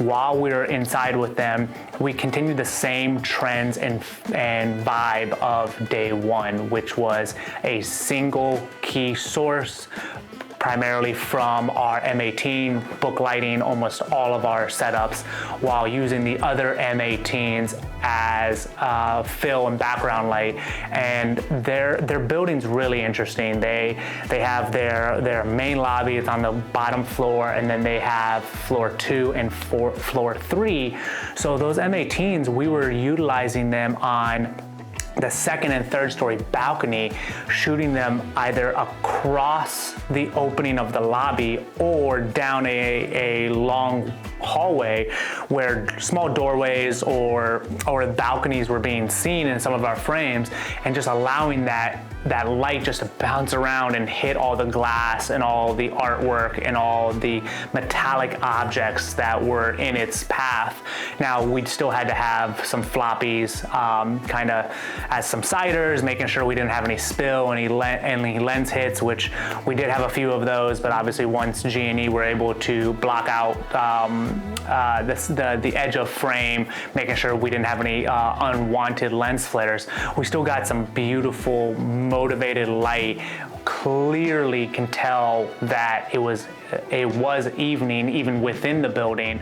while we were inside with them, we continued the same trends and vibe of day one, which was a single key source, primarily from our M18, booklighting almost all of our setups, while using the other M18s as fill and background light. And their building's really interesting. They have their main lobby. It's on the bottom floor, and then they have floor 2 and floor 3. So those M18s, we were utilizing them on the second and third story balcony, shooting them either across the opening of the lobby or down a long hallway where small doorways or balconies were being seen in some of our frames, and just allowing that light just to bounce around and hit all the glass and all the artwork and all the metallic objects that were in its path. Now, we still had to have some floppies kind of as some ciders, making sure we didn't have any spill, any lens hits, which we did have a few of those, but obviously once G&E were able to block out the edge of frame, making sure we didn't have any unwanted lens flares, we still got some beautiful motivated light. Clearly can tell that it was evening even within the building.